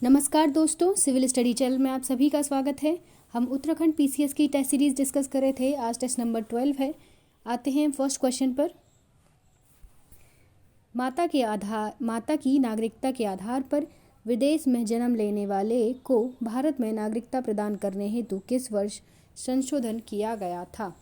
नमस्कार दोस्तों, civil study channel में आप सभी का स्वागत है। हम उत्तराखंड पीसीएस की टेस्ट सीरीज डिस्कस कर रहे थे। आज टेस्ट नंबर 12 है। आते हैं फर्स्ट क्वेश्चन पर। माता की नागरिकता के आधार पर विदेश में जन्म लेने वाले को भारत में नागरिकता प्रदान करने हेतु किस वर्ष संशोधन किया गया था?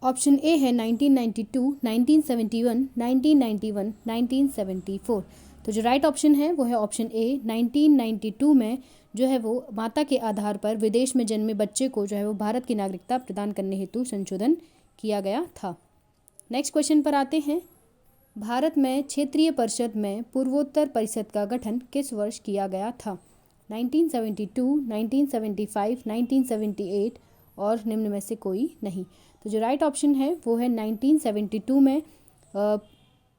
ऑप्शन ए है 1992, 1971, 1991, 1974। तो जो राइट ऑप्शन है वो है ऑप्शन ए 1992 में जो है वो माता के आधार पर विदेश में जन्मे बच्चे को जो है वो भारत की नागरिकता प्रदान करने हेतु संशोधन किया गया था। नेक्स्ट क्वेश्चन पर आते हैं। भारत में क्षेत्रीय परिषद में पूर्वोत्तर परिषद का गठन किस वर्ष किया गया था? 1972, 1975, 1978 और निम्न में से कोई नहीं। तो जो राइट ऑप्शन है वो है 1972 में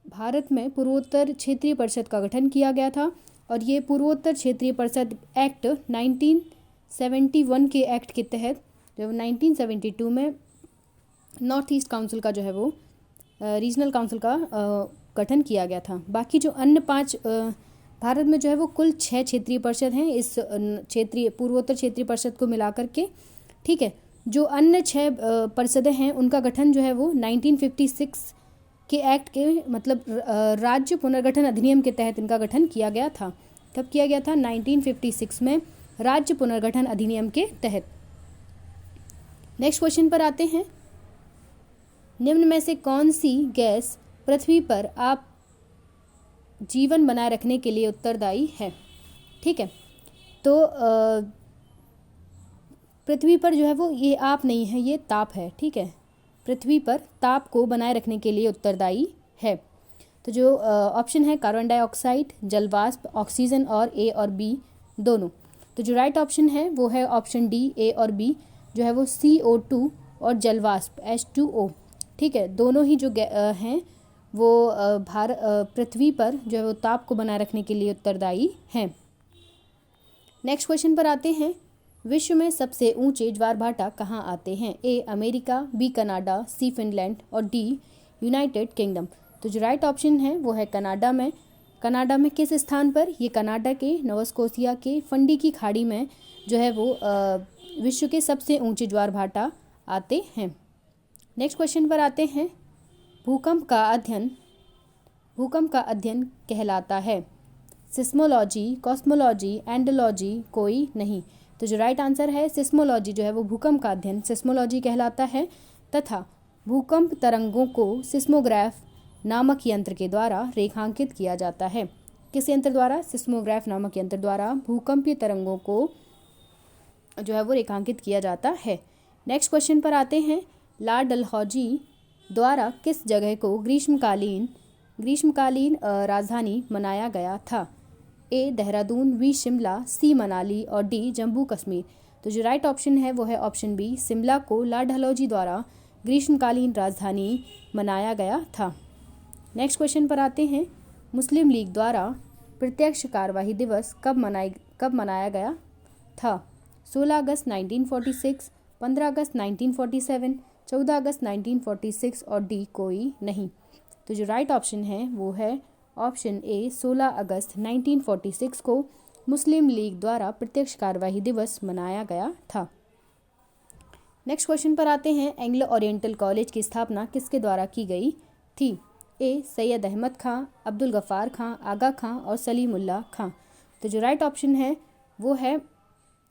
भारत में पूर्वोत्तर क्षेत्रीय परिषद का गठन किया गया था। और ये पूर्वोत्तर क्षेत्रीय परिषद एक्ट 1971 के एक्ट के तहत जो 1972 में नॉर्थ ईस्ट काउंसिल का जो है वो रीजनल काउंसिल का गठन किया गया था। बाकी जो अन्य 5 भारत में जो है वो कुल 6 क्षेत्रीय परिषद हैं इस पूर्वोत्तर क्षेत्रीय परिषद को मिलाकर के। ठीक है, जो अन्य 6 परिषदें हैं उनका गठन जो है वो 1956 के एक्ट के मतलब राज्य पुनर्गठन अधिनियम के तहत इनका गठन किया गया था। कब किया गया था? 1956 में राज्य पुनर्गठन अधिनियम के तहत। नेक्स्ट क्वेश्चन पर आते हैं। निम्न में से कौन सी गैस पृथ्वी पर आप जीवन बनाए रखने के लिए उत्तरदायी है? ठीक है, तो पृथ्वी पर जो है वो ये आप नहीं है, ये ताप है। ठीक है, पृथ्वी पर ताप को बनाए रखने के लिए उत्तरदायी है। तो जो ऑप्शन है कार्बन डाइऑक्साइड, जलवाष्प, ऑक्सीजन और ए और बी दोनों। तो जो राइट ऑप्शन है वो है ऑप्शन डी, ए और बी जो है वो CO2 और जलवाष्प H2O। ठीक है, दोनों ही जो हैं वो पृथ्वी पर जो है वो ताप को बनाए रखने के लिए उत्तरदायी हैं। नेक्स्ट क्वेश्चन पर आते हैं। विश्व में सबसे ऊंचे ज्वार भाटा कहाँ आते हैं? A America, B Canada, C Finland और डी यूनाइटेड किंगडम। तो जो राइट ऑप्शन है वो है कनाडा में। कनाडा में किस स्थान पर? ये कनाडा के नोवा स्कोशिया के फंडी की खाड़ी में जो है वो विश्व के सबसे ऊंचे ज्वार भाटा आते हैं। नेक्स्ट क्वेश्चन पर आते हैं। भूकंप का अध्ययन कहलाता है? सिस्मोलॉजी, कॉस्मोलॉजी, एंडोलॉजी, कोई नहीं। तो जो राइट आंसर है सिस्मोलॉजी जो है वो भूकंप का अध्ययन सिस्मोलॉजी कहलाता है तथा भूकंप तरंगों को सिस्मोग्राफ नामक यंत्र के द्वारा रेखांकित किया जाता है। किस यंत्र द्वारा? सिस्मोग्राफ नामक यंत्र द्वारा भूकंपीय तरंगों को जो है वो रेखांकित किया जाता है। नेक्स्ट क्वेश्चन पर आते हैं। लॉर्ड डलहौजी द्वारा किस जगह को ग्रीष्मकालीन राजधानी बनाया गया था? ए देहरादून, बी शिमला, सी मनाली और डी जम्मू कश्मीर। तो जो राइट ऑप्शन है वो है ऑप्शन बी, शिमला को लॉर्ड डलहौजी द्वारा ग्रीष्मकालीन राजधानी बनाया गया था। नेक्स्ट क्वेश्चन पर आते हैं। मुस्लिम लीग द्वारा प्रत्यक्ष कार्यवाही दिवस कब मनाया गया था? 16 अगस्त 1946, 15 अगस्त 1947, 14 अगस्त 1946 और डी कोई नहीं। तो जो राइट ऑप्शन है वो है ऑप्शन ए 16 अगस्त 1946 को मुस्लिम लीग द्वारा प्रत्यक्ष कार्यवाही दिवस मनाया गया था। नेक्स्ट क्वेश्चन पर आते हैं। एंग्लो ओरिएंटल कॉलेज की स्थापना किसके द्वारा की गई थी? ए सैयद अहमद खां, अब्दुल गफ्फार खां, आगा खां और सलीमुल्लाह खां। तो जो राइट ऑप्शन है वो है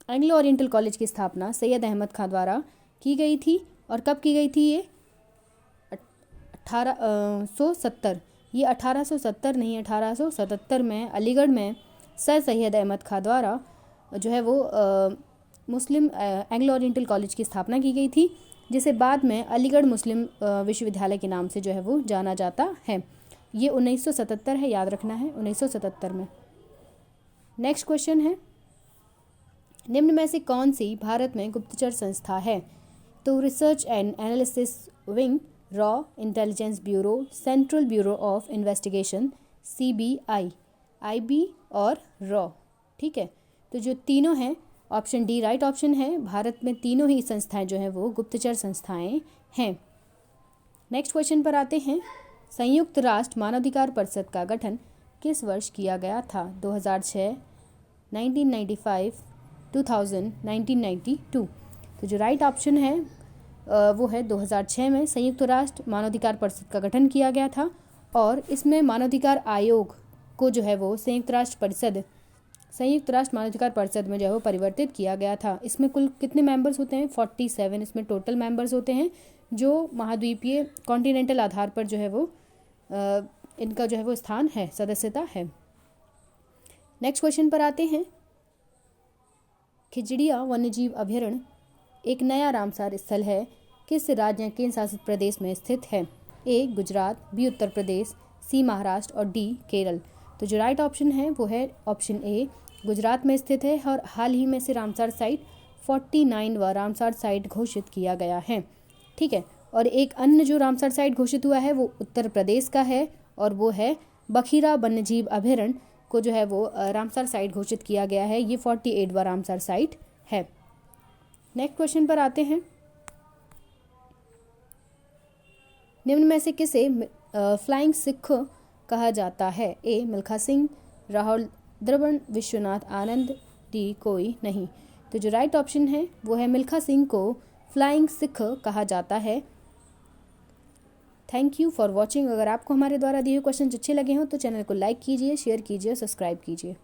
एंग्लो ओरिएंटल कॉलेज की स्थापना सैयद अहमद खां द्वारा की गई थी। और कब की गई थी? ये 1870 ये 1870 नहीं 1877 में अलीगढ़ में सर सैयद अहमद खां द्वारा जो है वो मुस्लिम एंग्लो ओरिएंटल कॉलेज की स्थापना की गई थी, जिसे बाद में अलीगढ़ मुस्लिम विश्वविद्यालय के नाम से जो है वो जाना जाता है। ये 1977 है, याद रखना है 1977 में। नेक्स्ट क्वेश्चन है। निम्न में से कौन सी भारत में गुप्तचर संस्था है? तो research and analysis wing, raw intelligence bureau, central bureau of investigation, CBI, IB और रॉ। ठीक है, तो जो तीनों हैं ऑप्शन डी राइट ऑप्शन है। भारत में तीनों ही संस्थाएं जो हैं वो गुप्तचर संस्थाएं हैं। नेक्स्ट क्वेश्चन पर आते हैं। संयुक्त राष्ट्र मानवाधिकार परिषद का गठन किस वर्ष किया गया था? 2006, 1995, 2000, 1992। तो जो राइट ऑप्शन है वो है 2006 में संयुक्त राष्ट्र मानवाधिकार परिषद का गठन किया गया था और इसमें मानवाधिकार आयोग को जो है वो संयुक्त राष्ट्र मानवाधिकार परिषद में जो है वो परिवर्तित किया गया था। इसमें कुल कितने मेंबर्स होते हैं? 47 इसमें टोटल मेंबर्स होते हैं जो महाद्वीपीय कॉन्टिनेंटल आधार पर जो है वो इनका जो है वो स्थान है, सदस्यता है। नेक्स्ट क्वेश्चन पर आते हैं। खिजड़िया वन्यजीव अभयारण्य एक नया रामसार स्थल है, किस राज्य केंद्र शासित प्रदेश में स्थित है? ए गुजरात, बी उत्तर प्रदेश, सी महाराष्ट्र और डी केरल। तो जो राइट ऑप्शन है वो है ऑप्शन ए, गुजरात में स्थित है और हाल ही में से रामसार साइट 49वां रामसार साइट घोषित किया गया है। ठीक है, और एक अन्य जो रामसार साइट घोषित हुआ है वो उत्तर प्रदेश का है और वो है बखीरा वन्यजीव अभयारण्य को जो है वो रामसार साइट घोषित किया गया है। ये 48वां रामसार साइट है। नेक्स्ट क्वेश्चन पर आते हैं। निम्न में से किसे फ्लाइंग सिख कहा जाता है? ए मिल्खा सिंह, राहुल द्रविड़, विश्वनाथ आनंद, डी कोई नहीं। तो जो राइट ऑप्शन है वो है मिल्खा सिंह को फ्लाइंग सिख कहा जाता है। Thank you for watching. अगर आपको हमारे द्वारा दिए हुए क्वेश्चन अच्छे लगे हों तो चैनल को लाइक कीजिए, शेयर कीजिए, सब्सक्राइब कीजिए।